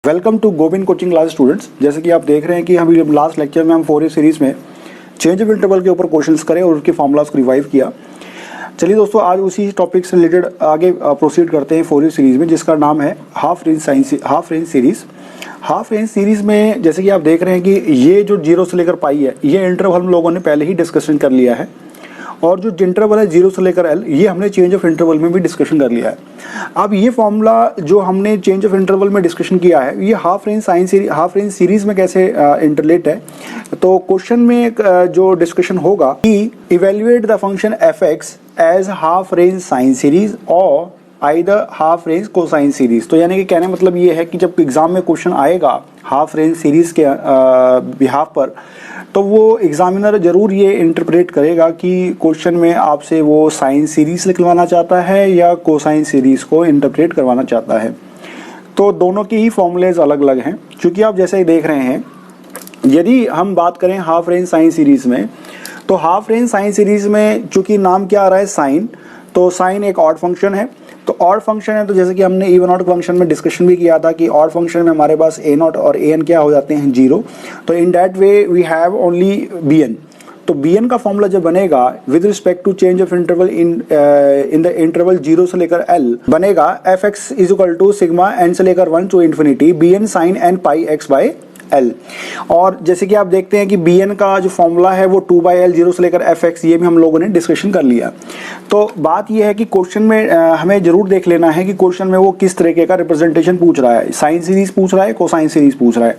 Welcome to Govind coaching class students. जैसे कि आप देख रहे हैं कि हम लास्ट लेक्चर में हम फोरियर सीरीज में चेंज ऑफ इंटरवल के ऊपर क्वेश्चंस करें और उसके फॉर्मूलाज को रिवाइव किया। चलिए दोस्तों, आज उसी टॉपिक से रिलेटेड आगे प्रोसीड करते हैं फोरियर सीरीज में, जिसका नाम है half range series. Half range series में जैसे कि आप देख रहे हैं कि ये जो 0 से लेकर पाई है, ये इंटरवल हम लोगों ने पहले ही डिस्कशन कर लिया है, और जो इंटरवल है 0 से लेकर L, ये हमने चेंज ऑफ इंटरवल में भी डिस्कशन कर लिया है। अब ये फॉर्मूला जो हमने चेंज ऑफ इंटरवल में डिस्कशन किया है, ये हाफ रेंज सीरीज में कैसे इंटरलेट है। तो क्वेश्चन में जो डिस्कशन होगा कि evaluate the function f(x) as half range sine series और either half range cosine series. तो यानी कि कहने मतलब ये है कि जब एग्जाम में क्वेश्चन आएगा हाफ रेंज सीरीज के बिहाफ पर, तो वो एग्जामिनर जरूर ये इंटरप्रेट करेगा कि क्वेश्चन में आपसे वो साइन सीरीज निकलवाना चाहता है या कोसाइन सीरीज को इंटरप्रेट करवाना चाहता है। तो दोनों के ही फॉर्मूलेज अलग अलग हैं। क्योंकि आप जैसे ही देख रहे हैं, यदि हम बात करें हाफ रेंज साइन सीरीज में, तो हाफ रेंज साइन सीरीज में चूंकि नाम क्या आ रहा है साइन, तो साइन एक ऑड फंक्शन है। तो ऑड फंक्शन है, तो जैसे कि हमने इवन ऑड फंक्शन में डिस्कशन भी किया था कि ऑड फंक्शन में हमारे पास ए नॉट और ए एन क्या हो जाते हैं, 0। तो in that way we have only B N. तो बी एन का फॉर्मूला जब बनेगा with respect to change of interval in the interval 0 से लेकर एल, बनेगा F X is equal to sigma N से लेकर 1 to infinity B N sine N pi X by L। और जैसे कि आप देखते हैं कि bn का जो फॉर्मूला है वो 2/L 0 से लेकर fx, ये भी हम लोगों ने डिस्कशन कर लिया। तो बात ये है कि क्वेश्चन में हमें जरूर देख लेना है कि क्वेश्चन में वो किस तरीके का रिप्रेजेंटेशन पूछ रहा है, साइन सीरीज पूछ रहा है, कोसाइन सीरीज पूछ रहा है।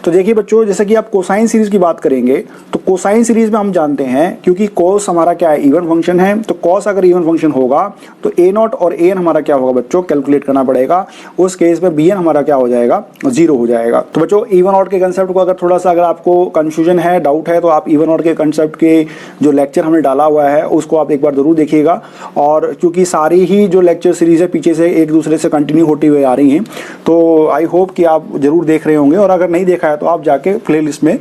तो देखिए बच्चों, जैसे कि आप कोसाइन सीरीज की बात करेंगे, तो कोसाइन सीरीज में हम जानते हैं क्योंकि कोस हमारा क्या है, इवन फंक्शन है। तो कोस अगर इवन फंक्शन होगा तो ए नॉट और ए एन हमारा क्या होगा बच्चों, कैलकुलेट करना पड़ेगा। उस केस में bn हमारा क्या हो जाएगा, 0 हो जाएगा। तो बच्चों इवन ऑड के कंसेप्ट को अगर आपको कंफ्यूजन है, डाउट है, तो आप इवन ऑड के कंसेप्ट के जो लेक्चर हमने डाला हुआ है उसको आप एक बार जरूर देखिएगा। और क्योंकि सारी ही जो लेक्चर सीरीज है पीछे से एक दूसरे से कंटिन्यू होती हुई आ रही हैं, तो आई होप कि आप जरूर देख रहे होंगे। और अगर नहीं देखा है तो आप जाके प्लेलिस्ट में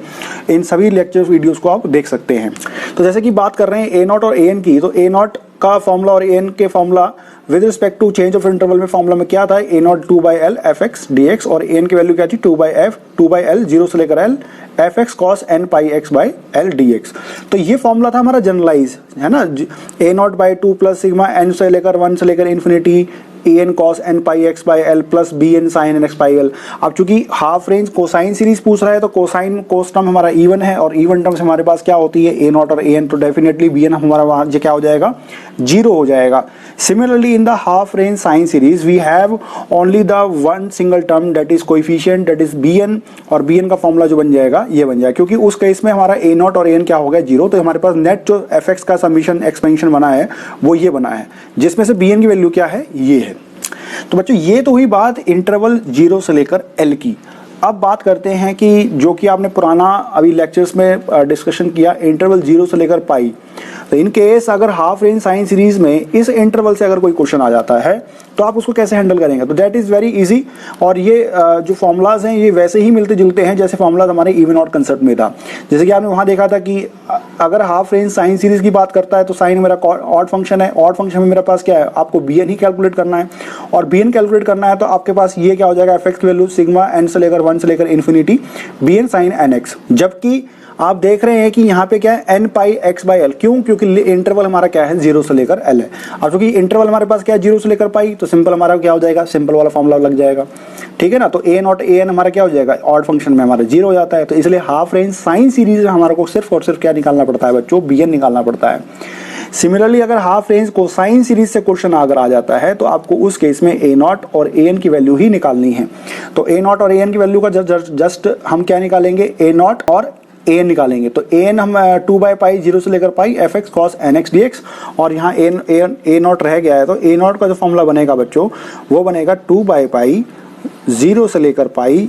इन सभी लेक्चर वीडियोस को आप देख सकते हैं। तो जैसे कि बात कर रहे हैं ए नॉट और ए एन की, तो ए नॉट का फॉर्मूला और ए एन के formula with respect to change of interval में फॉर्मूला में क्या था, ए नॉट 2/L fx dx, और ए एन की वैल्यू क्या थी 2/L 0 से लेकर L fx cos n pi x by L dx। तो ये फॉर्मूला था हमारा जनरलाइज, है ना, a naught by 2 plus sigma N से लेकर 1 से लेकर infinity an cos n pi x by L plus bn sin n x by L। अब चूंकि हाफ रेंज कोसाइन सीरीज पूछ रहा है, तो कोसाइन कोस टर्म हमारा इवन है, और इवन टर्म्स हमारे पास क्या होती है, ए नॉट और ए एन। तो डेफिनेटली bn हमारा वहां क्या हो जाएगा, 0 हो जाएगा। Similarly in the half range sine series we have only the one single term that is coefficient, that is bn, और bn का फॉर्मूला जो बन जाएगा ये बन जाएगा। क्योंकि उस केस में हमारा ए नॉट और ए एन क्या हो गया, 0। तो हमारे पास नेट जो fx का समीशन एक्सपेंशन बना है वो ये बना है, जिसमें से bn की वैल्यू क्या है, ये है। तो बच्चों ये तो हुई बात इंटरवल 0 से लेकर L की। अब बात करते हैं कि जो कि आपने पुराना अभी लेक्चर्स में डिस्कशन किया, इंटरवल 0 से लेकर पाई। तो इन केस अगर हाफ रेंज साइन सीरीज में इस इंटरवल से अगर कोई क्वेश्चन आ जाता है तो आप उसको कैसे हैंडल करेंगे, तो दैट इज वेरी इजी। और ये जो फॉर्मूलाज हैं ये वैसे ही मिलते जुलते हैं जैसे फॉर्मूलाज हमारे इवन ऑड कंसेप्ट में था। जैसे कि आपने वहां देखा था कि अगर हाफ रेंज साइन सीरीज की बात करता है तो साइन मेरा ऑड फंक्शन है, ऑड फंक्शन में मेरे पास क्या है, आपको bn ही कैलकुलेट करना है, और bn कैलकुलेट करना है तो आपके पास ये क्या हो जाएगा, fx की वैल्यू सिग्मा n से लेकर 1 से लेकर इन्फिनिटी bn sin nx। जबकि आप देख रहे हैं कि यहाँ पे क्या है, n pi x by L। क्यों, क्योंकि इंटरवल हमारा क्या है, 0 से लेकर L है। अब क्योंकि इंटरवल हमारे पास क्या है, 0 से लेकर पाई, तो सिंपल हमारा क्या हो जाएगा, सिंपल वाला फॉर्मूला लग जाएगा, ठीक है ना। तो ए नॉट ए एन हमारा क्या हो जाएगा, ऑड फंक्शन में हमारा 0 हो जाता है। तो इसलिए हाफ रेंज साइन सीरीज में हमारे को सिर्फ और सिर्फ क्या निकालना पड़ता है बच्चों, bn निकालना पड़ता है। सिमिलरली अगर हाफ रेंज कोसाइन सीरीज से क्वेश्चन अगर आ जाता है तो आपको उस केस में ए नॉट और ए एन की वैल्यू ही निकालनी है। तो ए नॉट और ए एन की वैल्यू का जस्ट हम क्या निकालेंगे, ए नॉट और ए एन निकालेंगे। तो ए एन हम 2/पाई 0 से लेकर पाई fx cos nx dx, और यहाँ ए नॉट रह गया है। तो ए नॉट का जो फॉर्मूला बनेगा बच्चों वो बनेगा 2/पाई 0 से लेकर पाई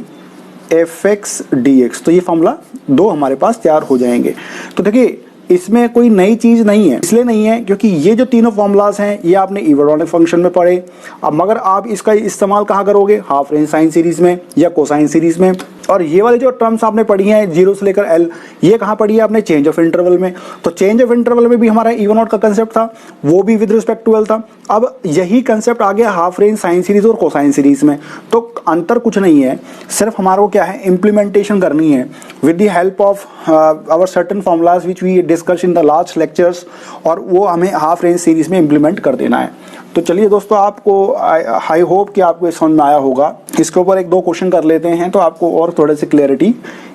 fx dx। तो ये फॉर्मूला 2 हमारे पास तैयार हो जाएंगे। तो देखिए इसमें कोई नई चीज नहीं है, इसलिए नहीं है क्योंकि ये जो तीनों फॉर्मूलाज हैं ये आपने इवोलॉनिक फंक्शन में पढ़े। अब मगर आप इसका इस्तेमाल कहाँ करोगे, हाफ रेंज साइन सीरीज में या कोसाइन सीरीज में। और ये वाली जो टर्म्स आपने पढ़ी हैं 0 से लेकर L, ये कहाँ पढ़ी है आपने? चेंज ऑफ इंटरवल में। तो चेंज ऑफ इंटरवल में भी हमारा इवन आउट का कंसेप्ट था, वो भी विद रिस्पेक्ट टू L था। अब यही कंसेप्ट आ गया हाफ रेंज साइन सीरीज और कोसाइन सीरीज में। तो अंतर कुछ नहीं है, सिर्फ हमारे को क्या है, इंप्लीमेंटेशन करनी है with the help of our certain formulas which we discuss in the last lectures, और वो हमें हाफ रेंज सीरीज में इंप्लीमेंट कर देना है। तो चलिए दोस्तों, आपको आई होप कि आपको समझ में आया होगा। इसके ऊपर एक दो क्वेश्चन कर लेते हैं तो आपको और थोड़े से क्लैरिटी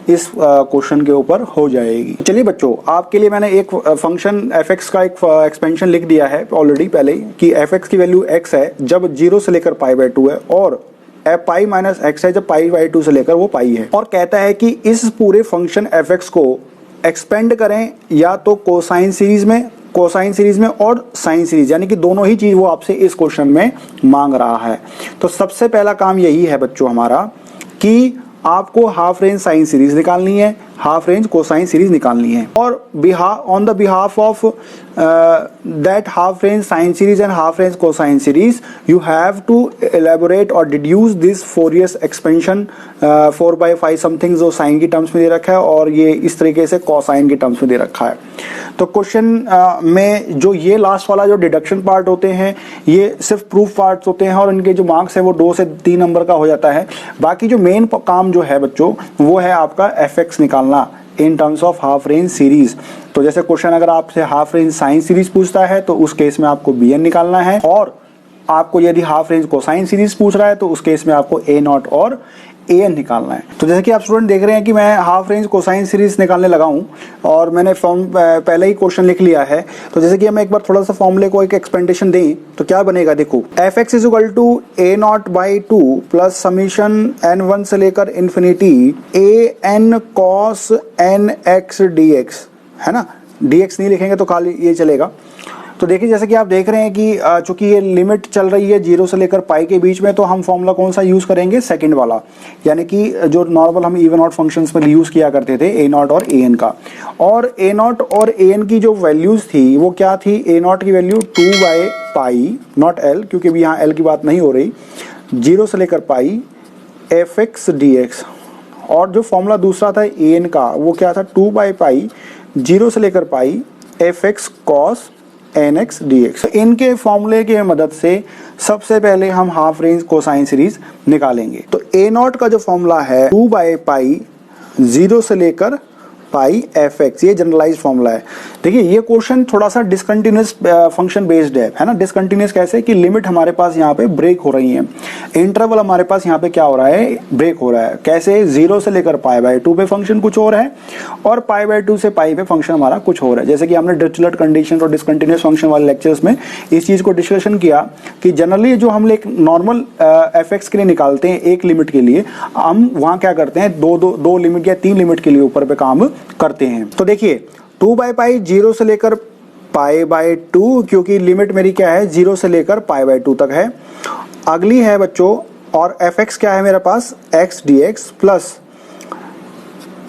इस क्वेश्चन के ऊपर हो जाएगी। चलिए बच्चों, आपके लिए मैंने एक फंक्शन fx का एक एक्सपेंशन लिख दिया है ऑलरेडी पहले ही, कि fx की वैल्यू x है जब 0 से लेकर π/2 है, और पाई माइनस x है जब π/2 से लेकर वो पाई है। और कहता है कि इस पूरे फंक्शन fx को एक्सपेंड करें या तो कोसाइन सीरीज में और साइन सीरीज, यानी कि दोनों ही चीज वो आपसे इस क्वेश्चन में मांग रहा है। तो सबसे पहला काम यही है बच्चों हमारा कि आपको हाफ रेंज साइन सीरीज निकालनी है, हाफ रेंज कोसाइन सीरीज निकालनी है, और on the behalf of that half range sine series and half range cosine series you have to elaborate और deduce this Fourier expansion 4/5 something जो sine की terms में दे रखा है, और ये इस तरीके से कोसाइन की टर्म्स में दे रखा है। तो क्वेश्चन में जो ये लास्ट वाला जो डिडक्शन पार्ट होते हैं ये सिर्फ प्रूफ पार्ट्स होते हैं, और इनके जो मार्क्स है वो 2 से 3 नंबर का हो जाता है। बाकी जो मेन काम जो है बच्चों वो है आपका fx निकालना इन terms of half range series. तो जैसे क्वेश्चन अगर आपसे हाफ रेंज साइन सीरीज पूछता है तो उस केस में आपको bn निकालना है, और आपको यदि हाफ रेंज कोसाइन सीरीज पूछ रहा है तो उस केस में आपको a0 और an निकालना है। तो जैसे कि आप स्टूडेंट देख रहे हैं कि मैं हाफ रेंज कोसाइन सीरीज निकालने लगा हूं, और मैंने फॉर्म पहले ही क्वेश्चन लिख लिया है। तो जैसे कि हम एक बार थोड़ा सा फॉर्मूले को एक एक्सपेंडेशन दें तो क्या बनेगा, देखो fx is equal to a0/2 plus summation n1 से लेकर infinity an cos nx dx, है ना, dx नहीं लिखेंगे तो खाली ये चलेगा। तो देखिए जैसे कि आप देख रहे हैं कि चूंकि ये लिमिट चल रही है 0 से लेकर पाई के बीच में, तो हम फॉर्मूला कौन सा यूज करेंगे, सेकंड वाला, यानी कि जो नॉर्मल हम इवन आउट फंक्शंस में यूज किया करते थे a0 और an का। और a0 और an की जो वैल्यूज थी वो क्या थी, a0 की वैल्यू 2/π नॉट l, क्योंकि भी यहाँ l की बात नहीं हो रही, 0 से लेकर पाई fx dx, और जो फॉर्मूला दूसरा था an का वो क्या था, 2/π 0 से लेकर पाई fx cos nx dx। तो इनके फॉर्मूले की मदद से सबसे पहले हम हाफ रेंज कोसाइन सीरीज निकालेंगे। तो a0 का जो फॉर्मूला है 2/π 0 से लेकर पाई fx, ये जनरलाइज फॉर्मूला है। देखिए ये क्वेश्चन थोड़ा सा डिसकंटिन्यूअस फंक्शन बेस्ड है ना। डिसकंटिन्यूअस कैसे कि लिमिट हमारे पास यहाँ पे ब्रेक हो रही है, इंटरवल हमारे पास यहाँ पे क्या हो रहा है, ब्रेक हो रहा है। कैसे, 0 से लेकर π/2 पे फंक्शन कुछ और है, और π/2 से पाई पे फंक्शन हमारा कुछ और है। जैसे कि हमने डिरिचलेट कंडीशन और डिसकंटिन्यूअस फंक्शन वाले लेक्चर्स में इस चीज को डिस्कशन किया कि जनरली जो हम एक नॉर्मल fx के लिए निकालते हैं एक लिमिट के लिए, हम वहां क्या करते हैं, दो लिमिट या 3 लिमिट के लिए ऊपर पे काम करते हैं। तो देखिए 2/π 0 से लेकर π/2, क्योंकि लिमिट मेरी क्या है 0 से लेकर π/2 तक है। अगली है बच्चों, और fx क्या है मेरे पास, x dx प्लस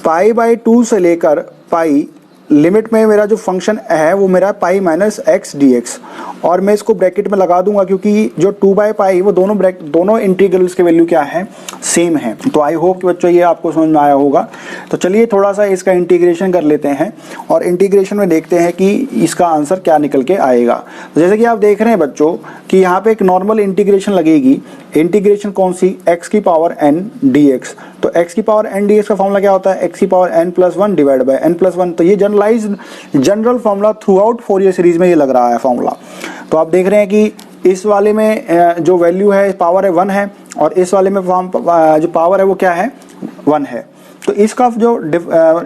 π/2 से लेकर पाई, लिमिट में मेरा जो फंक्शन है वो मेरा पाई माइनस x dx, और मैं इसको ब्रैकेट में लगा दूंगा क्योंकि जो 2/π वो दोनों इंटीग्रल्स के वैल्यू क्या है, सेम है। तो आई होप कि बच्चों ये आपको समझ में आया होगा। तो चलिए थोड़ा सा इसका इंटीग्रेशन कर लेते हैं, और इंटीग्रेशन में देखते हैं कि इसका आंसर क्या निकल के आएगा। तो जैसे कि आप देख रहे हैं बच्चों कि यहाँ पे एक नॉर्मल इंटीग्रेशन लगेगी। इंटीग्रेशन कौन सी, x की पावर n dx। तो x की पावर n dx का फॉर्मूला क्या होता है, x की power n+1 divide by n+1। तो ये general formula throughout Fourier series में ये लग रहा है फॉर्मूला। तो आप देख रहे हैं कि इस वाले में जो वैल्यू है पावर है 1 है, और इस वाले में जो पावर है वो क्या है, 1 है। तो इसका जो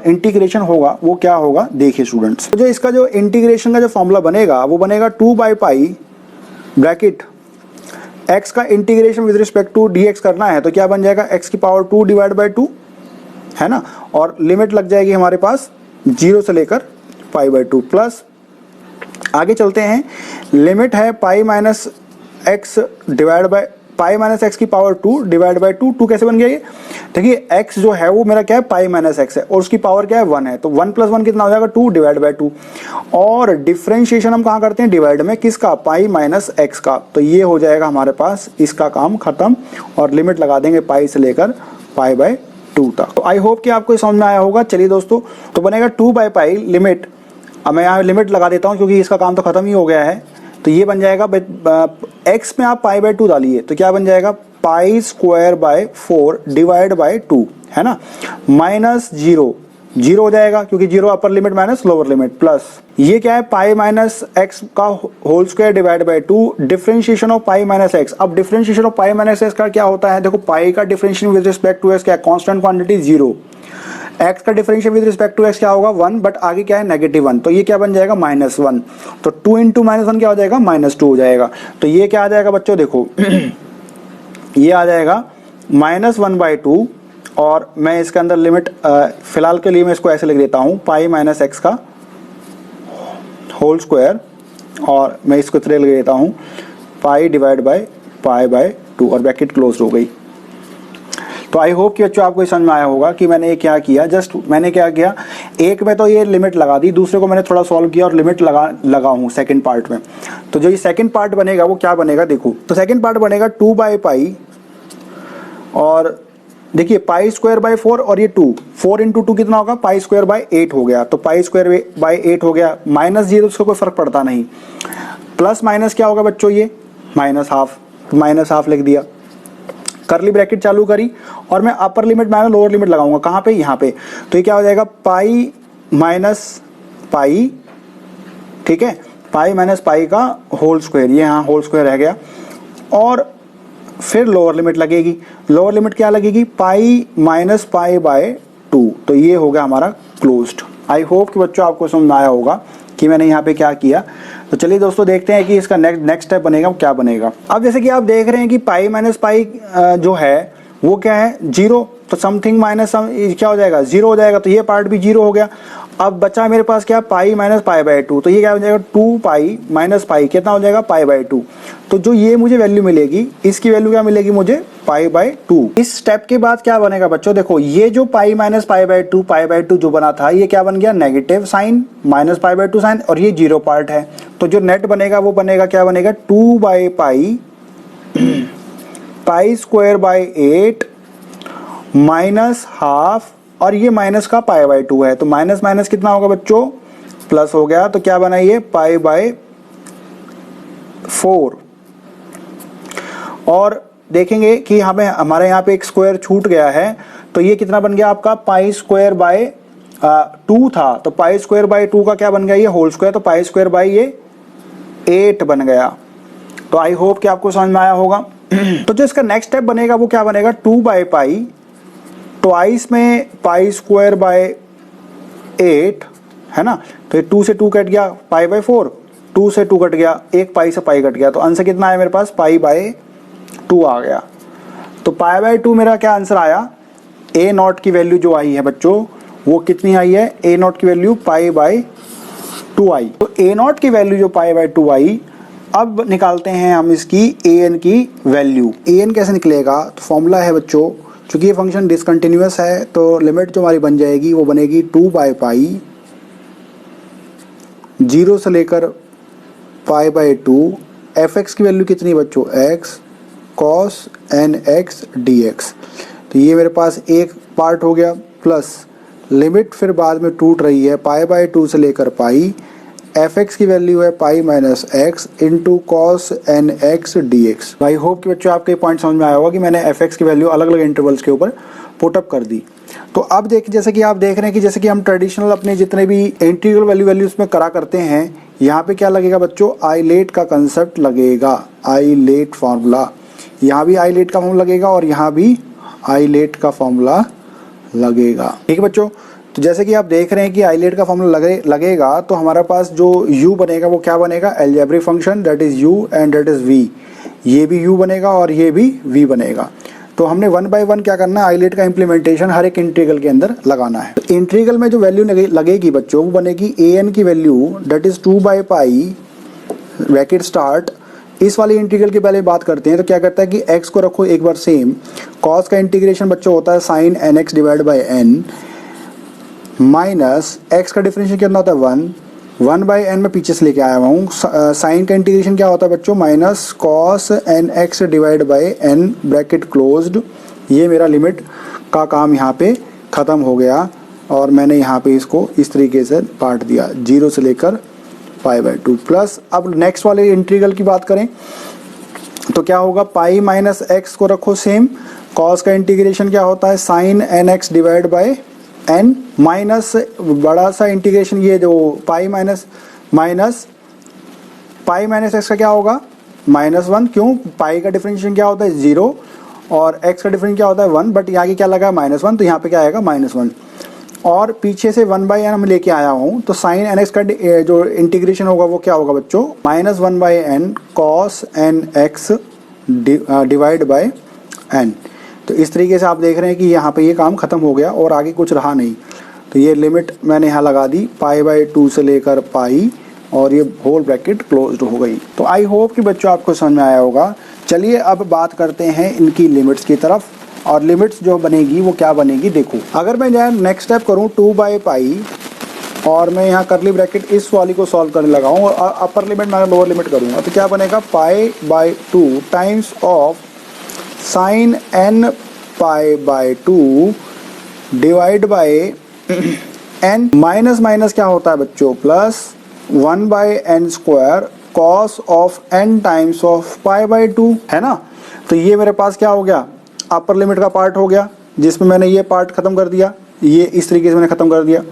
इंटीग्रेशन होगा वो क्या होगा, देखिए स्टूडेंट्स, तो जो इसका जो इंटीग्रेशन का जो फॉर्मूला बनेगा वो बनेगा 2/π ब्रैकेट x का integration with respect to dx करना है, तो क्या बन जाएगा, x की पावर 2 डिवाइड बाय 2, है ना, और लिमिट लग जाएगी हमारे पास 0 से लेकर π/2 प्लस, आगे चलते हैं, लिमिट है pi minus x divide by pi minus x की पावर 2 डिवाइड बाय 2 कैसे बन गया ये, देखिए x जो है वो मेरा क्या है, पाई माइनस एक्स है, और उसकी पावर क्या है 1 है, तो 1 + 1 कितना हो जाएगा 2 डिवाइड बाय 2, और डिफरेंशिएशन हम कहाँ करते हैं, डिवाइड में, किसका, पाई माइनस एक्स का। तो ये हो जाएगा हमारे पास, इसका काम खत्म, और लिमिट लगा देंगे पाई से लेकर π/2 2 तक। तो आई होप कि आपको समझ में आया होगा। चलिए दोस्तों, तो बनेगा 2/पाई लिमिट, अब मैं यहाँ लिमिट लगा देता हूँ क्योंकि इसका काम तो खत्म ही हो गया है। तो ये बन जाएगा x में आप π/2 डालिए तो क्या बन जाएगा π²/4 डिवाइड बाय 2, है ना, माइनस 0 हो जाएगा क्योंकि 0 upper limit minus lower limit, plus ये क्या है पाई माइनस एक्स का whole square divide by 2, differentiation of pi minus x. अब differentiation of pi minus x का क्या होता है, देखो पाई का differentiation with respect to x क्या है, कांस्टेंट क्वांटिटी 0, एक्स का differential with respect to x क्या होगा 1, बट आगे क्या है -1, तो ये क्या बन जाएगा -1, तो 2 इंटू -1 क्या हो जाएगा -2 हो जाएगा। तो ये क्या आ जाएगा बच्चों, देखो ये आ जाएगा -1/2, और मैं इसके अंदर लिमिट फिलहाल के लिए मैं इसको ऐसे लिख देता हूँ पाई माइनस एक्स का होल स्क्वायर, और मैं इसको इतना लिख देता हूँ पाई डिवाइड बाय π/2 और ब्रैकेट क्लोज हो गई। तो आई होप कि बच्चों आपको समझ में आया होगा कि मैंने क्या किया, जस्ट मैंने क्या किया, एक में तो ये लिमिट लगा दी, दूसरे को मैंने थोड़ा सॉल्व किया और लिमिट लगा हूँ सेकंड पार्ट में। तो जो ये सेकंड पार्ट बनेगा वो क्या बनेगा, देखो तो सेकंड पार्ट बनेगा 2/पाई, और देखिए π²/4 और ये 2, 4 इंटू 2 कितना होगा π²/8 हो गया, तो π²/8 हो गया, -0 उसका कोई फर्क पड़ता नहीं, प्लस माइनस क्या होगा बच्चों ये -1/2 लिख दिया, करली ब्रैकेट चालू करी, और मैं अपर लिमिट माइनस लोअर लिमिट लगाऊंगा कहाँ पे, यहाँ पे, तो ये क्या हो जाएगा पाई माइनस पाई, ठीक है, पाई माइनस पाई का होल स्क्वायर, ये यहाँ होल स्क्वायर रह गया, और फिर लोअर लिमिट लगेगी, लोअर लिमिट क्या लगेगी पाई माइनस π/2, तो ये हो गया हमारा क्लोज्ड। आई होप कि बच्चों आपको समझ में आया होगा कि मैंने यहाँ पे क्या किया। तो चलिए दोस्तों देखते हैं कि इसका नेक्स्ट स्टेप बनेगा क्या बनेगा। अब जैसे कि आप देख रहे हैं कि पाई माइनस पाई जो है वो क्या है 0, तो समथिंग माइनस क्या हो जाएगा 0 हो जाएगा, तो ये पार्ट भी 0 हो गया। अब बचा मेरे पास क्या पाई माइनस π/2, तो ये क्या हो जाएगा 2 माइनस पाई कितना हो जाएगा π/2, तो जो ये मुझे वैल्यू मिलेगी इसकी वैल्यू क्या मिलेगी मुझे π/2। इस स्टेप के बाद क्या बनेगा बच्चों, देखो ये जो पाई माइनस π/2 जो बना था ये क्या बन गया नेगेटिव साइन माइनस π/2 साइन, और ये 0 पार्ट है, तो जो नेट बनेगा वो बनेगा क्या बनेगा 2/पाई π²/8 माइनस हाफ, और ये माइनस का π/2 है, तो माइनस माइनस कितना होगा बच्चों प्लस हो गया, तो क्या बना ये π/4। और देखेंगे कि हमें हमारे यहाँ पे एक स्क्वायर छूट गया है, तो ये कितना बन गया आपका π²/2 था, तो π²/2 का क्या बन गया ये होल स्क्वायर, तो π²/8 बन गया। तो आई होप कि आपको समझ में आया होगा। तो जो इसका नेक्स्ट स्टेप बनेगा वो क्या बनेगा 2/पाई ट्वाइस में π²/8 है ना, तो ये 2 से 2 कट गया π/4, 2 से 2 कट गया, एक पाई से पाई कट गया, तो आंसर कितना आया मेरे पास π/2 आ गया। तो π/2 मेरा क्या आंसर आया, a0 की वैल्यू जो आई है बच्चों वो कितनी आई है, a0 की वैल्यू π/2 आई। तो a0 की वैल्यू जो π/2 आई, अब निकालते हैं हम इसकी an की वैल्यू। an कैसे निकलेगा, तो फॉर्मूला है बच्चों, चूंकि ये फंक्शन डिसकंटिन्यूअस है तो लिमिट जो हमारी बन जाएगी वो बनेगी 2/पाई 0 से लेकर π/2, fx की वैल्यू कितनी बच्चों x cos nx dx, तो ये मेरे पास एक पार्ट हो गया, प्लस लिमिट फिर बाद में टूट रही है π/2 से लेकर पाई, fx की वैल्यू है pi minus X into cos N X D X. I hope कि बच्चों आपको ये पॉइंट समझ में आया होगा कि मैंने fx की वैल्यू अलग अलग इंटरवल्स के ऊपर पुटअप कर दी। तो अब देखिए जैसे कि आप देख रहे हैं कि जैसे कि हम ट्रेडिशनल अपने जितने भी इंटीग्रल वैल्यूज में करा करते हैं, यहाँ पे क्या लगेगा बच्चों आइलेट का कंसेप्ट लगेगा, आइलेट फार्मूला, यहाँ भी आइलेट का फॉर्मूला लगेगा और यहाँ भी आइलेट का फॉर्मूला लगेगा। ठीक है बच्चों, तो जैसे कि आप देख रहे हैं कि आइलेट का फॉर्मूला लगेगा, तो हमारे पास जो u बनेगा वो क्या बनेगा algebraic function that is u and that is v, ये भी u बनेगा और ये भी v बनेगा। तो हमने 1 बाय 1 क्या करना है आइलेट का इम्प्लीमेंटेशन हर एक इंटीग्रल के अंदर लगाना है। तो इंटीग्रल में जो वैल्यू लगेगी बच्चों वो बनेगी an की वैल्यू दैट इज 2/पाई ब्रैकेट स्टार्ट। इस वाली इंटीग्रल की पहले बात करते हैं, तो क्या करता है कि x को रखो एक बार सेम, cos का इंटीग्रेशन बच्चों होता है sine nx divide by n, minus x का डिफरेंशियल कितना होता है 1 बाई n में पीछे से लेके आया हुआ हूँ। साइन का इंटीग्रेशन क्या होता है बच्चों minus cos nx divide by n bracket closed, ये मेरा लिमिट का काम यहाँ पे ख़त्म हो गया और मैंने यहाँ पे इसको इस तरीके से बांट दिया 0 से लेकर π/2 प्लस। अब नेक्स्ट वाले इंटीग्रल की बात करें तो क्या होगा, पाई माइनस एक्स को रखो सेम, कॉस का इंटीग्रेशन क्या होता है sine N X divide by N, minus बड़ा सा इंटीग्रेशन ये जो पाई माइनस एक्स का क्या होगा -1, क्यों, पाई का डिफरेंशिएशन क्या होता है 0 और एक्स का डिफरेंस क्या होता है 1, बट यहाँ की क्या लगा -1 तो यहाँ पे क्या आएगा -1 और पीछे से 1/n हम लेके आया हूँ तो साइन एन एक्स का जो इंटीग्रेशन होगा वो क्या होगा बच्चों -1/n cos n x divide by n। तो इस तरीके से आप देख रहे हैं कि यहाँ पे ये काम खत्म हो गया और आगे कुछ रहा नहीं। तो ये लिमिट मैंने यहाँ लगा दी π/2 से लेकर पाई और ये होल ब्रैकेट क्लोज्ड हो गई। तो आई होप कि बच्चों आपको समझ में आया होगा। चलिए अब बात करते हैं इनकी लिमिट्स की तरफ, और लिमिट्स जो बनेगी वो क्या बनेगी देखो। अगर मैं यहाँ नेक्स्ट स्टेप करूँ 2/π और मैं यहाँ करली ब्रैकेट इस वाली को सॉल्व करने लगा हूँ और अपर लिमिट मैं लोअर लिमिट करूँगा तो क्या बनेगा π/2 times of sine n π/2 divide by n, minus minus क्या होता है बच्चों plus 1/n² cos of n times of π/2 है ना। तो ये मेरे पास क्या हो गया, अपर लिमिट का पार्ट हो गया जिसमें मैंने ये पार्ट खत्म कर दिया, ये इस तरीके से मैंने खत्म कर दिया,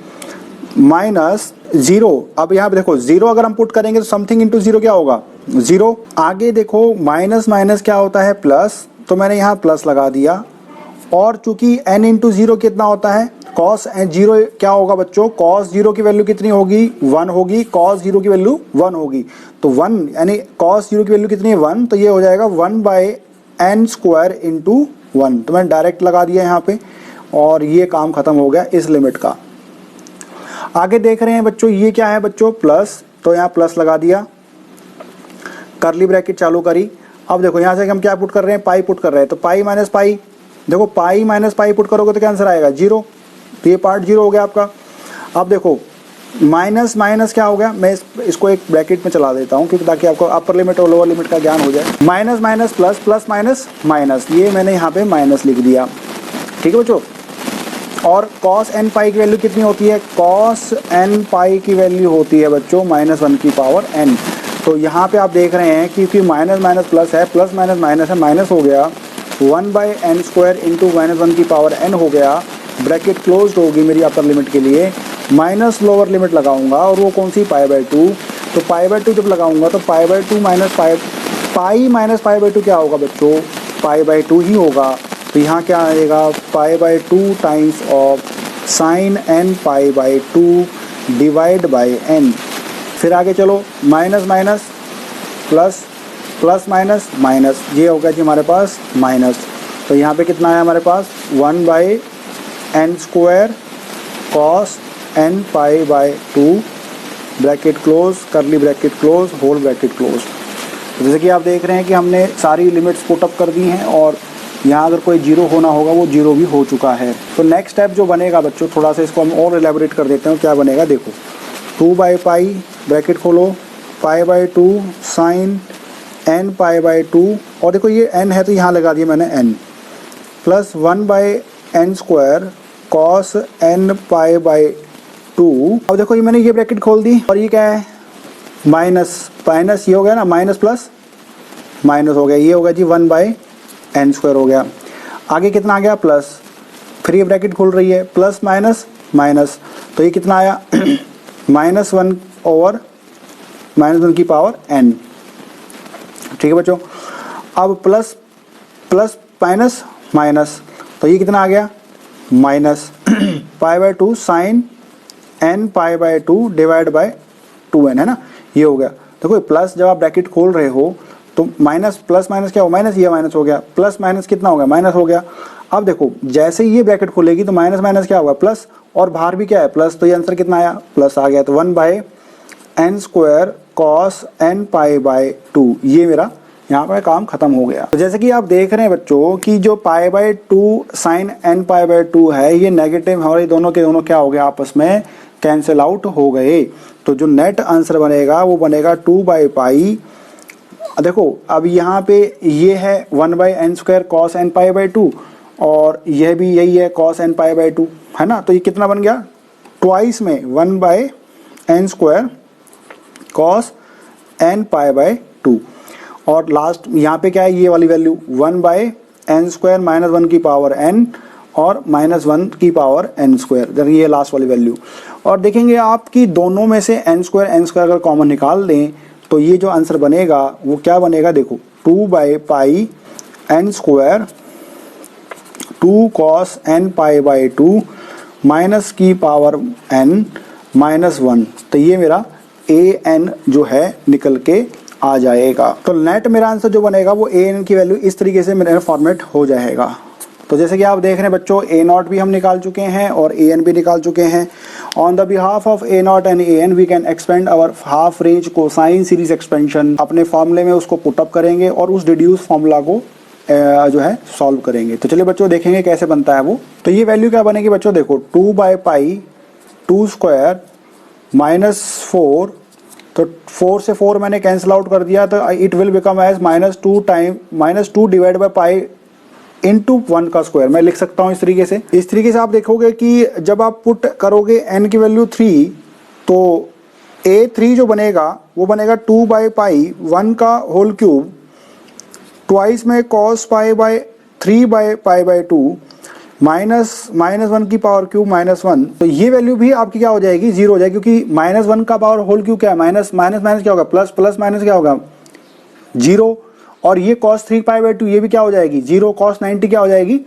माइनस 0। अब यहाँ पे देखो 0 अगर हम पुट करेंगे तो समथिंग इंटू 0 क्या होगा 0। आगे देखो माइनस माइनस क्या होता है प्लस, तो मैंने यहाँ प्लस लगा दिया और चूंकि n इंटू 0 कितना होता है cos 0 क्या होगा बच्चों, cos 0 की वैल्यू कितनी होगी 1 होगी, cos 0 की वैल्यू 1 होगी। तो 1 यानी cos 0 की वैल्यू कितनी है 1, तो ये हो जाएगा 1/n² इंटू 1। तो मैंने डायरेक्ट लगा दिया यहाँ पे और ये काम खत्म हो गया इस लिमिट का। आगे देख रहे हैं बच्चों ये क्या है बच्चों प्लस, तो यहाँ प्लस लगा दिया, करली ब्रैकेट चालू करी। अब देखो यहाँ से हम क्या पुट कर रहे हैं पाई पुट कर रहे हैं, तो पाई माइनस पाई, देखो पाई माइनस पाई पुट करोगे तो क्या आंसर आएगा 0, तो ये पार्ट 0 हो गया आपका। अब देखो माइनस माइनस क्या हो गया, मैं इसको एक ब्रैकेट में चला देता हूँ क्योंकि ताकि आपको अपर लिमिट और लोअर लिमिट का ज्ञान हो जाए। Minus minus plus, plus minus minus, ये मैंने यहाँ पे माइनस लिख दिया, ठीक है बच्चों। और cos n पाई की वैल्यू कितनी होती है, cos n पाई की वैल्यू होती है बच्चों -1/n। तो यहाँ पे आप देख रहे हैं क्योंकि माइनस माइनस प्लस है, प्लस माइनस माइनस है, माइनस हो गया 1/n² इंटू -1/n हो गया, ब्रैकेट क्लोज होगी मेरी अपर लिमिट के लिए, माइनस लोअर लिमिट लगाऊंगा और वो कौन सी π/2। तो π/2 जब लगाऊंगा तो π/2 माइनस पाई माइनस π/2 क्या होगा बच्चों π/2 ही होगा। तो यहाँ क्या आएगा π/2 times of sine n π/2 divide by n। फिर आगे चलो minus minus plus, plus minus minus, ये हो गया जी हमारे पास माइनस। तो यहाँ पे कितना है हमारे पास 1/n² cos n π/2 bracket close, curly bracket close, whole bracket close. जैसे कि आप देख रहे हैं कि हमने सारी लिमिट्स पुट अप कर दी हैं और यहाँ अगर कोई 0 होना होगा वो 0 भी हो चुका है। तो नेक्स्ट स्टेप जो बनेगा बच्चों, थोड़ा सा इसको हम और एलेबोरेट कर देते हैं, क्या बनेगा देखो 2/π ब्रैकेट खोलो π/2 साइन n π/2 और देखो ये n है तो यहाँ लगा दिया मैंने n, plus 1/n² cos n π/2। अब देखो ये मैंने ये ब्रैकेट खोल दी और ये क्या है माइनस माइनस, ये हो गया ना माइनस प्लस माइनस हो गया, ये होगा जी 1/n² हो गया। आगे कितना आ गया प्लस, फिर ये ब्रैकेट खुल रही है प्लस माइनस माइनस, तो ये कितना आया -1 ओवर -1 की पावर n, ठीक है बच्चों। अब प्लस प्लस माइनस माइनस, तो ये कितना आ गया minus π/2 sine n π/2 divide by 2n, है ना, ये हो गया। देखो प्लस जब आप ब्रैकेट खोल रहे हो तो माइनस प्लस माइनस क्या हो माइनस, ये माइनस हो गया, प्लस माइनस कितना हो गया माइनस हो गया। अब देखो जैसे ही ये ब्रैकेट खोलेगी तो माइनस माइनस क्या होगा प्लस, और बाहर भी क्या है प्लस, तो ये आंसर कितना आया प्लस आ गया। तो 1/n² cos n π/2, ये मेरा यहाँ पर काम खत्म हो गया। तो जैसे कि आप देख रहे हैं बच्चों कि जो π/2 साइन n π/2 है ये नेगेटिव हमारे दोनों के दोनों क्या हो गए आपस में कैंसिल आउट हो गए। तो जो नेट आंसर बनेगा वो बनेगा 2/π। देखो अब यहाँ पे ये है 1/n² cos n π/2 और यह भी यही है cos n पाई बाई 2, है ना। तो ये कितना बन गया, ट्वाइस में 1/n² cos n pi by 2। और लास्ट यहाँ पे क्या है, ये वाली वैल्यू 1/n² माइनस 1 की पावर n और -1 की पावर n², ये लास्ट वाली वैल्यू। और देखेंगे आप कि दोनों में से n² अगर कॉमन निकाल दें तो ये जो आंसर बनेगा वो क्या बनेगा, देखो 2/πn² 2 cos n pi by 2 minus की पावर n -1। तो ये मेरा an जो है निकल के आ जाएगा। तो नेट मेरा आंसर जो बनेगा वो an की वैल्यू इस तरीके से मेरा फॉर्मेट हो जाएगा। तो जैसे कि आप देख रहे हैं बच्चों, a0 भी हम निकाल चुके हैं और an भी निकाल चुके हैं। On the behalf of a0 and an we can expand our half range cosine series expansion. अपने फॉर्मूले में उसको पुटअप करेंगे और उस डिड्यूस फॉर्मूला को जो है सॉल्व करेंगे। तो चलिए बच्चों देखेंगे कैसे बनता है वो। तो ये वैल्यू क्या बनेगी बच्चों, देखो 2/π² -4, तो 4 से 4 मैंने कैंसिल आउट कर दिया, तो it will become as -2 divide by pi into 1 का स्क्वायर। मैं लिख सकता हूँ इस तरीके से। इस तरीके से आप देखोगे कि जब आप पुट करोगे n की वैल्यू 3, तो a3 जो बनेगा वो बनेगा 2/π 1 का होल क्यूब ट्वाइस में cos पाई बाई 3/π/2 -1 की पावर क्यूब -1। तो ये वैल्यू भी आपकी क्या हो जाएगी, 0 हो जाएगी, क्योंकि -1 का पावर होल क्यूब क्या है, माइनस क्या होगा, प्लस माइनस क्या होगा 0। और ये cos 3π/2 ये भी क्या हो जाएगी 0। cos 90 क्या हो जाएगी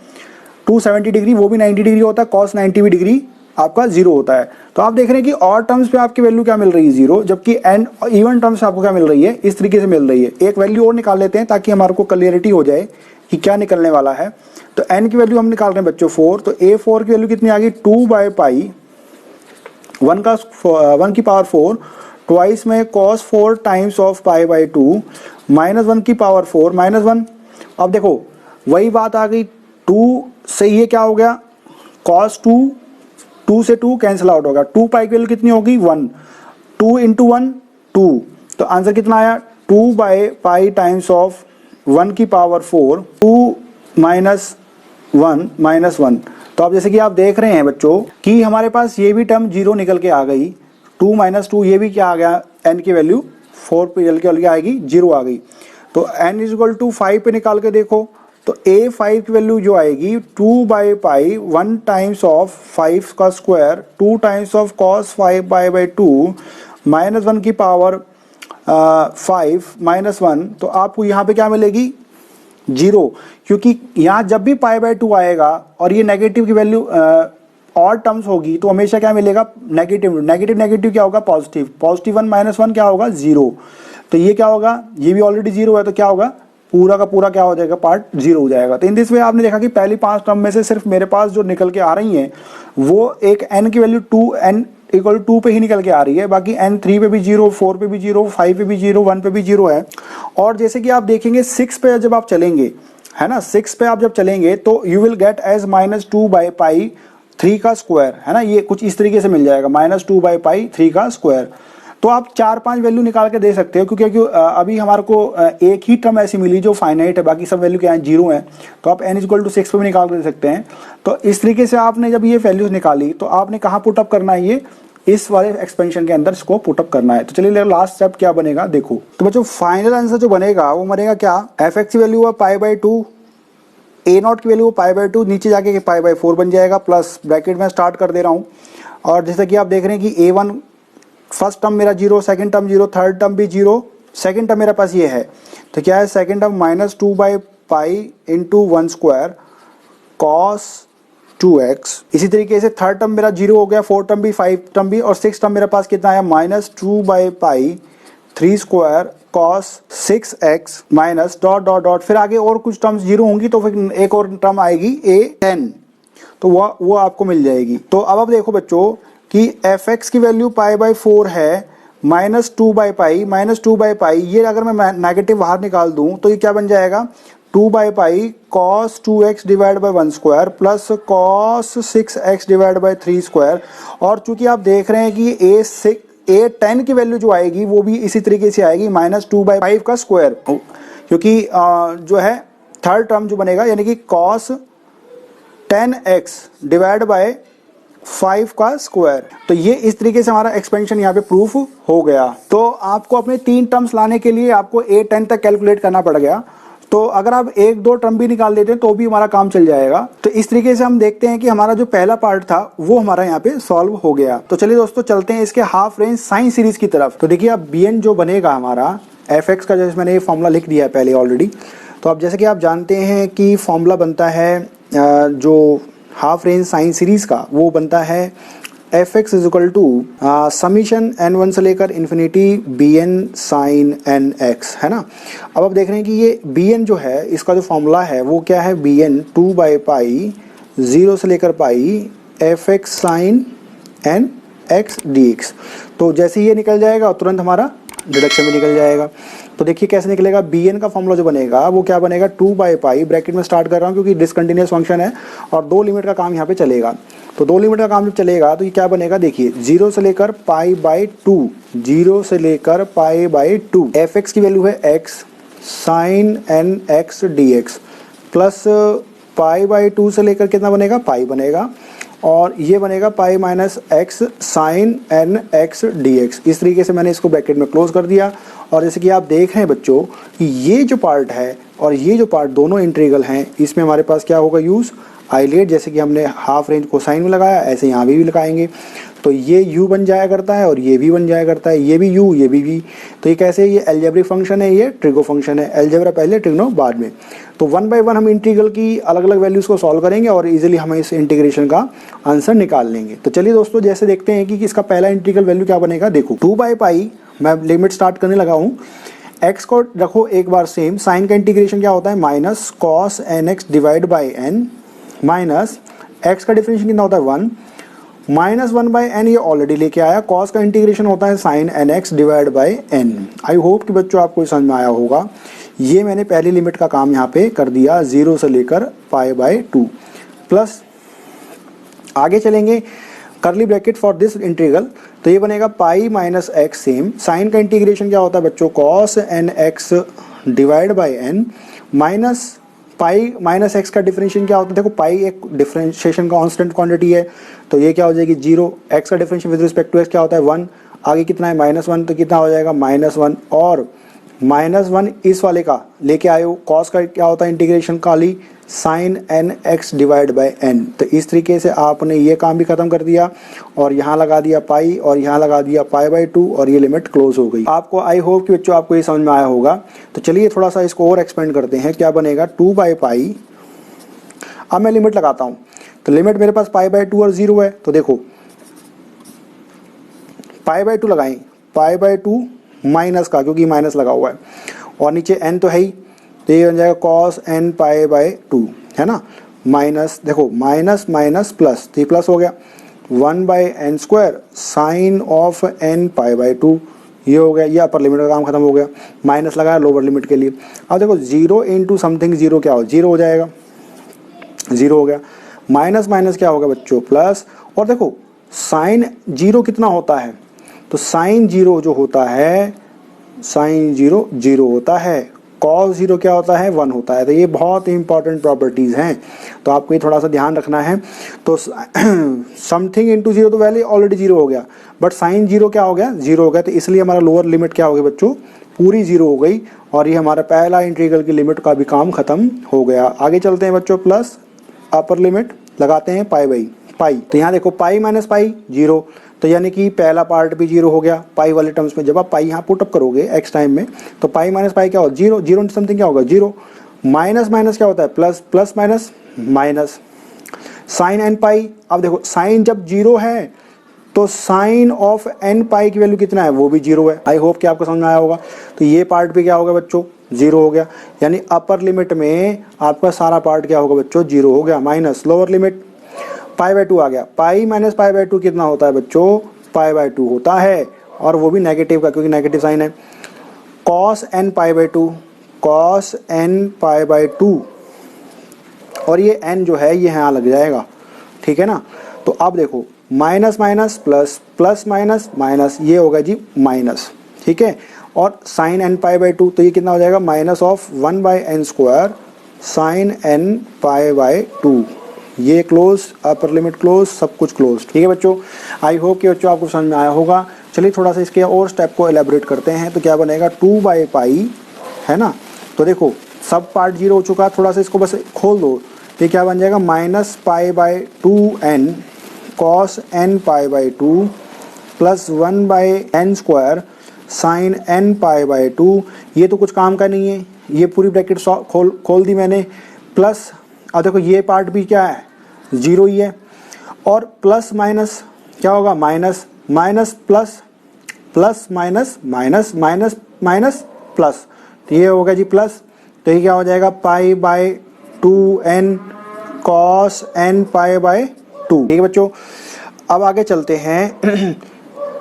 270 डिग्री, वो भी 90 डिग्री होता है, cos 90 भी डिग्री आपका 0 होता है। तो आप देख रहे हैं कि और टर्म्स पे आपकी वैल्यू क्या मिल रही है 0, जबकि एंड इवन टर्म्स आपको क्या मिल रही है, इस तरीके से मिल रही है। एक वैल्यू और निकाल लेते हैं ताकि हमारे को क्लियरिटी हो जाए कि क्या निकलने वाला है। तो n की वैल्यू हम निकाल रहे हैं बच्चों 4, तो a4 की वैल्यू कितनी आ गई 2/π 1 की पावर 4 ट्वाइस में cos 4 टाइम्स ऑफ π/2 -1 की पावर 4 -1। अब देखो वही बात आ गई, 2 से ये क्या हो गया cos 2 से 2 कैंसिल आउट होगा, 2π की वैल्यू कितनी होगी 1, 2 इंटू 1 2, तो आंसर कितना आया 2/π टाइम्स ऑफ 1 की पावर 4 2 -1 तो अब जैसे कि आप देख रहे हैं बच्चों कि हमारे पास ये भी टर्म 0 निकल के आ गई, 2 - 2 ये भी क्या आ गया, n की वैल्यू 4 पे निकल के आएगी 0 आ गई। तो n = 5 पे निकाल के देखो, तो a5 की वैल्यू जो आएगी 2/π 1 टाइम्स ऑफ 5 का स्क्वायर 2 टाइम्स ऑफ cos 5π/2 -1 की पावर 5 -1। तो आपको यहाँ पे क्या मिलेगी 0, क्योंकि यहाँ जब भी π/2 आएगा और ये नेगेटिव की वैल्यू और टर्म्स होगी तो हमेशा क्या मिलेगा नेगेटिव क्या होगा पॉजिटिव 1 -1 क्या होगा 0। तो ये क्या होगा, ये भी ऑलरेडी 0 है, तो क्या होगा पूरा का पूरा क्या हो जाएगा पार्ट 0 हो जाएगा। तो इन दिस वे आपने देखा कि पहली 5 टर्म में से सिर्फ मेरे पास जो निकल के आ रही हैं वो एक n की वैल्यू 2n = 2 पे ही निकल के आ रही है, बाकी n 3 पे भी 0, 4 पे भी 0, 5 पे भी 0, 1 पे भी 0 है। और जैसे कि आप देखेंगे 6 पे जब आप चलेंगे, है ना, 6 पे आप जब चलेंगे तो यू विल गेट एज -2/π 3 का स्क्वायर, है ना, ये कुछ इस तरीके से मिल जाएगा -2/π 3 का स्क्वायर। तो आप 4-5 वैल्यू निकाल के दे सकते हो, क्योंकि अभी हमारे को एक ही टर्म ऐसी मिली जो फाइनाइट है, बाकी सब वैल्यू क्या है 0 है, तो आप n = 6 पे भी निकाल के दे सकते हैं। तो इस तरीके से आपने जब ये वैल्यूज निकाली तो आपने कहाँ पुटअप करना है, ये इस वाले एक्सपेंशन के अंदर इसको पुटअप करना है। तो चलिए लास्ट स्टेप क्या बनेगा देखो। तो बच्चों फाइनल आंसर जो बनेगा वो बनेगा क्या, f(x) की वैल्यू है π/2, a0 की वैल्यू π/2, नीचे जाके π/4 बन जाएगा, प्लस ब्रैकेट में स्टार्ट कर दे रहा हूँ। और जैसे कि आप देख रहे हैं कि a1 फर्स्ट टर्म मेरा 0, सेकंड टर्म 0, थर्ड टर्म भी 0, सेकंड टर्म मेरे पास ये है, तो क्या है second term -2/π into 1² cos 2x। इसी तरीके से थर्ड टर्म मेरा 0 हो गया, फोर्थ टर्म भी, 5 टर्म भी, और 6 टर्म मेरे पास कितना है -2/π 3² cos 6x minus dot dot dot, फिर आगे और कुछ टर्म्स 0 होंगी तो फिर एक और टर्म आएगी a10, तो वो आपको मिल जाएगी। तो अब आप देखो बच्चों कि f(x) की वैल्यू π/4 है -2/π ये अगर मैं नेगेटिव बाहर निकाल दूं तो ये क्या बन जाएगा 2/π cos 2x divide by 1² plus cos 6x divide by 3²। और चूंकि आप देख रहे हैं कि a10 की वैल्यू जो आएगी वो भी इसी तरीके से आएगी -2/5 का स्क्वायर, क्योंकि जो है थर्ड टर्म जो बनेगा यानी कि cos 10x डिवाइड बाय 5 का स्क्वायर। तो ये इस तरीके से हमारा एक्सपेंशन यहाँ पे प्रूफ हो गया। तो आपको अपने 3 टर्म्स लाने के लिए आपको 8 10 तक कैलकुलेट करना पड़ गया। तो अगर आप 1-2 टर्म भी निकाल देते हैं तो भी हमारा काम चल जाएगा। तो इस तरीके से हम देखते हैं कि हमारा जो पहला पार्ट था वो हमारा यहाँ पे सॉल्व हो गया। तो चलिए दोस्तों चलते हैं इसके हाफ रेंज साइन सीरीज की तरफ। तो देखिए अब bn जो बनेगा हमारा fx का, जैसे मैंने ये फॉर्मूला लिख दिया है पहले ऑलरेडी। तो अब जैसे कि आप जानते हैं कि फॉर्मूला बनता है जो हाफ रेंज साइन सीरीज का, वो बनता है fx is equal to summation n1 से लेकर इन्फिनिटी bn साइन nx, है ना। अब आप देख रहे हैं कि ये bn जो है इसका जो फॉर्मूला है वो क्या है, bn 2/पाई 0 से लेकर पाई fx साइन nx dx। तो जैसे ये निकल जाएगा तुरंत हमारा डिडक्शन भी निकल जाएगा। तो देखिए कैसे निकलेगा, bn का फॉर्मूला जो बनेगा वो क्या बनेगा, 2/पाई, ब्रैकेट में स्टार्ट कर रहा हूँ क्योंकि डिसकंटिन्यूअस फंक्शन है और 2 लिमिट का काम यहाँ पे चलेगा। तो 2 लिमिट का काम जब चलेगा तो ये क्या बनेगा, देखिए 0 से लेकर पाई/2, 0 से लेकर पाई/2 fx की वैल्यू है x sine nx dx plus पाई/2 से लेकर कितना बनेगा, पाई बनेगा, और ये बनेगा pi minus x sine nx dx। इस तरीके से मैंने इसको ब्रैकेट में क्लोज कर दिया। और जैसे कि आप देख रहे हैं बच्चों कि ये जो पार्ट है और ये जो पार्ट दोनों इंटीग्रल हैं, इसमें हमारे पास क्या होगा, यूज़ आइलेट। जैसे कि हमने हाफ रेंज कोसाइन में लगाया ऐसे यहाँ भी लगाएंगे। तो ये u बन जाया करता है और ये भी बन जाया करता है, ये भी u ये भी v। तो ये कैसे, ये एल्जेब्रिक फंक्शन है, ये ट्रिगो फंक्शन है, एल्जेब्रा पहले ट्रिग्नो बाद में। तो 1 बाय 1 हम इंटीग्रल की अलग अलग वैल्यूज़ को सॉल्व करेंगे और इजीली हम इस इंटीग्रेशन का आंसर निकाल लेंगे। तो चलिए दोस्तों जैसे देखते हैं कि इसका पहला इंटीग्रल वैल्यू क्या बनेगा। देखो 2/पाई, मैं लिमिट स्टार्ट करने लगा हूँ, x को रखो एक बार सेम, साइन का इंटीग्रेशन क्या होता है, minus cos nx divide by n, minus x का डिफरेंशियल कितना होता है 1, माइनस 1/n ये ऑलरेडी लेके आया, कॉस का इंटीग्रेशन होता है sine nx divide by n। I hope कि बच्चों आपको समझ में आया होगा। ये मैंने पहली लिमिट का काम यहाँ पे कर दिया 0 से लेकर पाई/2, प्लस आगे चलेंगे करली ब्रैकेट फॉर दिस इंटीग्रल। तो ये बनेगा pi minus X, same sine का इंटीग्रेशन क्या होता है बच्चों, cos nx divide by n, minus pi minus x का डिफरेंशिएशन क्या होता है, देखो पाई एक डिफरेंशिएशन कांस्टेंट क्वांटिटी है, तो ये क्या हो जाएगी 0, एक्स का differentiation with respect to x क्या होता है 1, आगे कितना है -1, तो कितना हो जाएगा -1, और -1 इस वाले का लेके आए हो, कॉस का क्या होता है इंटीग्रेशन काली sine nx divide by n। तो इस तरीके से आपने ये काम भी खत्म कर दिया और यहाँ लगा दिया पाई और यहाँ लगा दिया पाई/2 और ये लिमिट क्लोज हो गई। आपको आई होप कि बच्चों आपको ये समझ में आया होगा। तो चलिए थोड़ा सा इसको और एक्सपेंड करते हैं, क्या बनेगा 2/पाई। अब मैं लिमिट लगाता हूँ, तो लिमिट मेरे पास पाई/2 और 0 है, तो देखो पाई/2 लगाएं, पाई/2 माइनस का, क्योंकि माइनस लगा हुआ है, और नीचे n तो है ही, तो ये बन जाएगा कॉस n पाई/2, है ना, माइनस, देखो माइनस माइनस प्लस, तो ये प्लस हो गया 1/n square sine of n पाई/2, ये हो गया, ये अपर लिमिट का काम खत्म हो गया, माइनस लगाया लोअर लिमिट के लिए। अब देखो 0 इंटू समथिंग 0 क्या हो, 0 हो जाएगा, 0 हो गया, माइनस माइनस क्या होगा बच्चों प्लस, और देखो साइन 0 कितना होता है, तो साइन 0 जो होता है, साइन 0 0 होता है, कॉस 0 क्या होता है 1 होता है। तो ये बहुत इंपॉर्टेंट प्रॉपर्टीज हैं, तो आपको ये थोड़ा सा ध्यान रखना है। तो समथिंग इंटू 0 तो वैल्यू ऑलरेडी 0 हो गया, बट साइन 0 क्या हो गया 0 हो गया, तो इसलिए हमारा लोअर लिमिट क्या हो गई बच्चों, पूरी 0 हो गई, और ये हमारा पहला इंटीग्रल की लिमिट का भी काम खत्म हो गया। आगे चलते हैं बच्चों, प्लस अपर लिमिट लगाते हैं पाई। तो यहाँ देखो पाई माइनस पाई 0, तो यानी कि पहला पार्ट भी 0 हो गया पाई वाले टर्म्स में। जब आप पाई यहाँ पुट अप करोगे एक्स टाइम में, तो पाई माइनस पाई क्या होगा 0, 0 इंटू समथिंग क्या होगा 0, माइनस माइनस क्या होता है plus, plus minus minus, sine n pi. अब देखो साइन जब 0 है तो साइन ऑफ n पाई की वैल्यू कितना है, वो भी 0 है। आई होप कि आपको समझ में आया होगा। तो ये पार्ट भी क्या होगा बच्चों 0 हो गया, यानी अपर लिमिट में आपका सारा पार्ट क्या होगा बच्चों 0 हो गया, माइनस लोअर लिमिट पाई/2 आ गया, पाई माइनस पाई/2 कितना होता है बच्चों, पाई/2 होता है, और वो भी नेगेटिव का, क्योंकि नेगेटिव साइन है, कॉस n पाई/2, कॉस n पाई/2, और ये n जो है ये यहाँ लग जाएगा, ठीक है ना। तो अब देखो minus minus plus, plus minus minus, ये होगा जी माइनस, ठीक है, और साइन n पाई/2, तो ये कितना हो जाएगा minus of 1/n square sine n पाई/2, ये क्लोज, अपर लिमिट क्लोज, सब कुछ क्लोज। ठीक है बच्चों, आई होप कि बच्चों आपको समझ में आया होगा। चलिए थोड़ा सा इसके और स्टेप को एलेबोरेट करते हैं। तो क्या बनेगा 2/पाई, है ना। तो देखो सब पार्ट 0 हो चुका, थोड़ा सा इसको बस खोल दो। तो क्या बन जाएगा -π/2n cos n π/2 plus 1/n² sine n π/2। ये तो कुछ काम का नहीं है, ये पूरी ब्रैकेट खोल दी मैंने। प्लस अब देखो ये पार्ट भी क्या है 0 ही है, और प्लस माइनस क्या होगा minus, minus plus, plus minus, minus minus minus plus, तो ये होगा जी प्लस। तो ये क्या हो जाएगा π/2n cos n π/2। ठीक है बच्चों, अब आगे चलते हैं।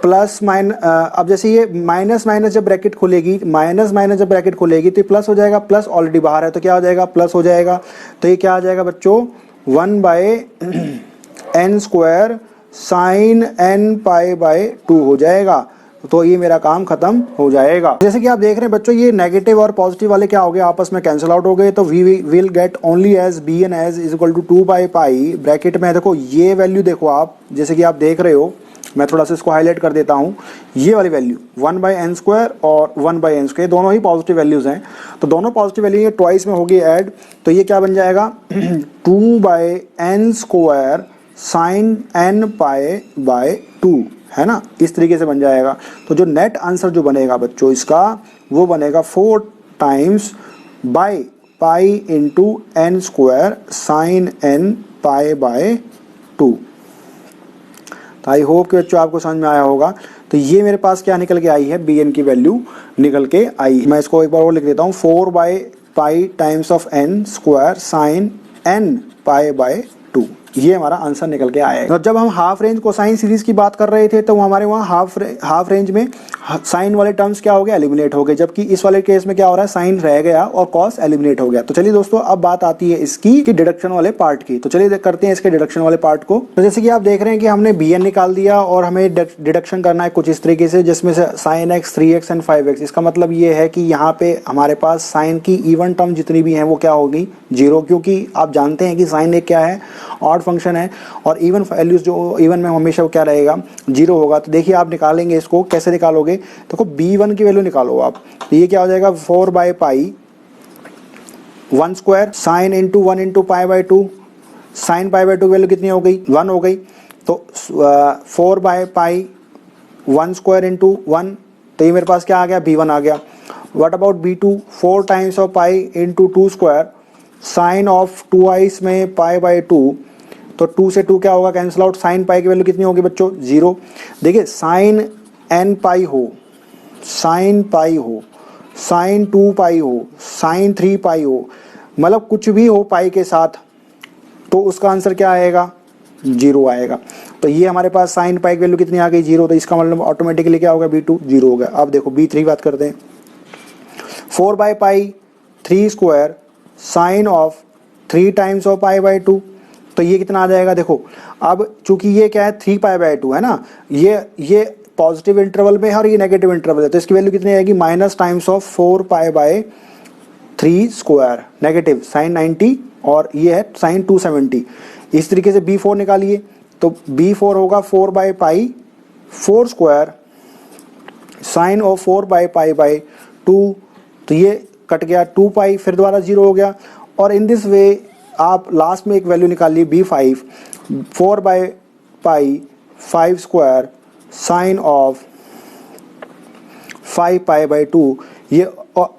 प्लस अब जैसे ये माइनस माइनस जब ब्रैकेट खुलेगी, माइनस माइनस जब ब्रैकेट खुलेगी तो प्लस हो जाएगा, प्लस ऑलरेडी बाहर है तो क्या हो जाएगा प्लस हो जाएगा। तो ये क्या आ जाएगा बच्चों 1/n² साइन n π/2 हो जाएगा। तो ये मेरा काम खत्म हो जाएगा। जैसे कि आप देख रहे हैं बच्चों, ये नेगेटिव और पॉजिटिव वाले क्या हो गए आपस में कैंसिल आउट हो गए। तो we will get only as bn as is equal to 2/पाई ब्रैकेट में। देखो ये वैल्यू देखो आप, जैसे कि आप देख रहे हो, मैं थोड़ा सा इसको हाईलाइट कर देता हूँ। ये वाली वैल्यू 1/n² और 1/n², दोनों ही पॉजिटिव वैल्यूज हैं। तो दोनों पॉजिटिव वैल्यू ये ट्वाइस में होगी ऐड। तो ये क्या बन जाएगा 2/n² साइन n π/2, है ना, इस तरीके से बन जाएगा। तो जो नेट आंसर जो बनेगा बच्चों इसका, वो बनेगा 4 times by pi into n² sine n π/2। तो आई होप कि बच्चों आपको समझ में आया होगा। तो ये मेरे पास क्या निकल के आई है, bn की वैल्यू निकल के आई। मैं इसको एक बार और लिख देता हूँ, 4/पाई times of n² sine n π/2। ये हमारा आंसर निकल के आएगा। तो जब हम हाफ रेंज कोसाइन सीरीज की बात कर रहे थे तो हमारे वहाँ हाफ रेंज में साइन वाले टर्म्स क्या हो गए, एलिमिनेट हो गए, जबकि इस वाले केस में क्या हो रहा है, साइन रह गया और कॉस एलिमिनेट हो गया। तो चलिए दोस्तों, अब बात आती है इसकी डिडक्शन वाले पार्ट की। तो चलिए करते हैं इसके डिडक्शन वाले पार्ट को। तो जैसे कि आप देख रहे हैं कि हमने bn निकाल दिया और हमें डिडक्शन करना है कुछ इस तरीके से, जिसमें से sin x, 3x and 5x। इसका मतलब ये है कि यहाँ पे हमारे पास साइन की इवन टर्म जितनी भी हैं वो क्या होगी 0, क्योंकि आप जानते हैं कि साइन एक क्या है, ऑड फंक्शन है, और इवन वैल्यूज जो इवन में हमेशा वो क्या रहेगा 0 होगा। तो देखिए आप निकालेंगे इसको, कैसे निकालोगे, देखो b1 की वैल्यू निकालो आप। तो ये क्या हो जाएगा 4/पाई 1² sine into 1 into π/2। Sine π/2 value कितनी हो गई 1 हो गई। तो 4/पाई 1² इंटू 1, तो ये मेरे पास क्या आ गया b1 आ गया। What about b2, 4 times of pi into 2² sine of 2i में π/2। तो 2 से 2 क्या होगा कैंसिल आउट, साइन पाई की वैल्यू कितनी होगी बच्चों 0। देखिए साइन n π हो, साइन पाई हो, साइन 2π हो, साइन 3π हो, मतलब कुछ भी हो पाई के साथ, तो उसका आंसर क्या आएगा 0 आएगा। तो ये हमारे पास साइन पाई की वैल्यू कितनी आ गई 0। तो इसका मतलब ऑटोमेटिकली क्या होगा b2 0 हो गया। अब देखो b3 बात करते हैं, 4/पाई 3² साइन ऑफ 3 टाइम्स ऑफ π/2। तो ये कितना आ जाएगा, देखो अब चूंकि ये क्या है 3π/2 है ना, ये पॉजिटिव इंटरवल में है और ये नेगेटिव इंटरवल है, तो इसकी वैल्यू कितनी आएगी minus times of 4π/3² negative sine 90 और ये है साइन 270। इस तरीके से b4 निकालिए, तो b4 होगा 4/पाई 4² साइन ऑफ 4/पाई/2। तो ये कट गया 2π, फिर दोबारा 0 हो गया। और इन दिस वे आप लास्ट में एक वैल्यू निकालिए b5 4/पाई 5² साइन ऑफ 5π/2। ये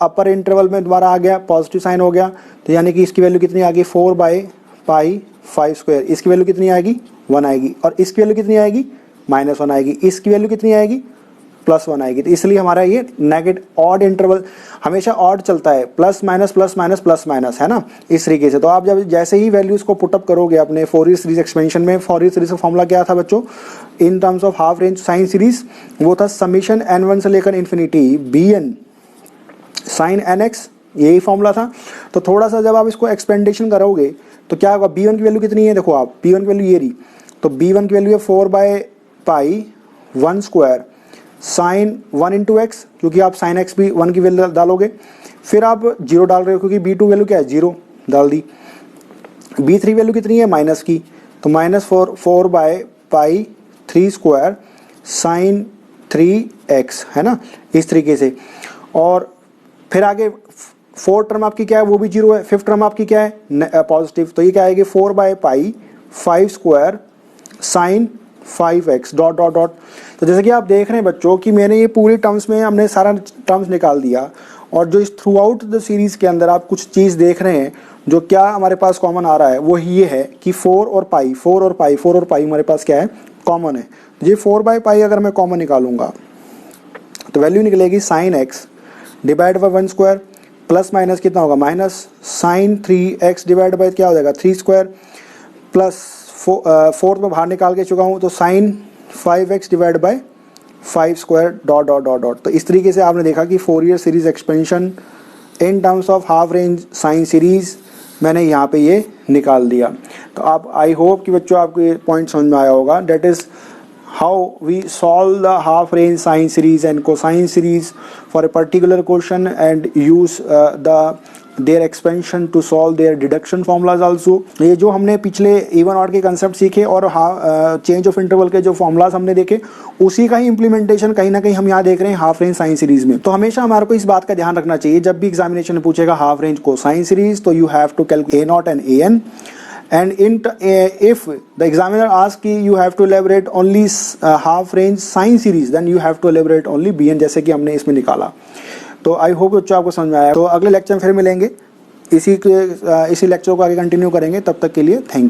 अपर इंटरवल में दोबारा आ गया, पॉजिटिव साइन हो गया। तो यानी कि इसकी वैल्यू कितनी आ गई 4/पाई 5²। इसकी वैल्यू कितनी आएगी 1 आएगी, और इसकी वैल्यू कितनी आएगी -1 आएगी, इसकी वैल्यू कितनी आएगी +1 आएगी। तो इसलिए हमारा ये नेगेटिव ऑड इंटरवल हमेशा ऑड चलता है, plus minus plus minus plus minus, है ना, इस तरीके से। तो आप जब जैसे ही वैल्यूज को पुटअप करोगे अपने फोरियर सीरीज एक्सपेंशन में, फोरियर सीरीज का फॉर्मूला क्या था बच्चों इन terms of half range sine series, वो था समीशन n1 से लेकर इन्फिनिटी bn साइन nx, यही फॉर्मूला था। तो थोड़ा सा जब आप इसको एक्सपेंडेशन करोगे तो क्या होगा, b1 की वैल्यू कितनी है, देखो आप b1 की वैल्यू ये रही। तो b1 की वैल्यू है 4/पाई 1² साइन 1 इंटू एक्स, क्योंकि आप साइन एक्स भी 1 की वैल्यू डालोगे, फिर आप 0 डाल रहे हो क्योंकि b2 वैल्यू क्या है 0 डाल दी। B3 वैल्यू कितनी है माइनस की, तो -4 by pi 3 square sine 3x है ना, इस तरीके से। और फिर आगे 4 टर्म आपकी क्या है, वो भी 0 है। 5th टर्म आपकी क्या है, पॉजिटिव, तो ये क्या आएगी 4 by pi 5 square sine 5x dot dot dot. तो जैसे कि आप देख रहे हैं बच्चों कि मैंने ये पूरी टर्म्स में हमने सारा टर्म्स निकाल दिया, और जो इस थ्रू आउट द सीरीज़ के अंदर आप कुछ चीज़ देख रहे हैं जो क्या हमारे पास कॉमन आ रहा है, वो ये है कि 4 और पाई हमारे पास क्या है, कॉमन है। तो ये 4 बाई पाई अगर मैं कॉमन निकालूंगा तो वैल्यू निकलेगी sine x divide by 1 square, plus minus कितना होगा, minus sign 3x divide by क्या हो जाएगा 3 स्क्वायर, प्लस 4 में बाहर निकाल के चुका हूँ तो sine 5x divide by 5 square dot dot dot dot. तो इस तरीके से आपने देखा कि Fourier series expansion in terms of half range sine series मैंने यहाँ पे ये निकाल दिया। तो आप आई होप कि बच्चों आपको ये पॉइंट समझ में आया होगा। That is how we solve the half range sine series and cosine series for a particular question and use their expansion to solve their deduction formulas also। ये जो हमने पिछले इवन ऑड के कंसेप्ट सीखे और चेंज ऑफ इंटरवल के जो formulas हमने देखे, उसी का ही इंप्लीमेंटेशन कहीं ना कहीं हम यहाँ देख रहे हैं हाफ रेंज साइन सीरीज में। तो हमेशा हमारे को इस बात का ध्यान रखना चाहिए, जब भी एग्जामिनेशन में पूछेगा हाफ रेंज कोसाइन सीरीज तो you have to calculate A0 and AN, and if the examiner asks you have to elaborate only half range sine series, then you have to elaborate only BN, जैसे कि हमने इसमें निकाला। तो I hope बच्चों आपको समझ में आया। तो अगले लेक्चर में फिर मिलेंगे, इसी लेक्चर को आगे कंटिन्यू करेंगे। तब तक के लिए थैंक यू।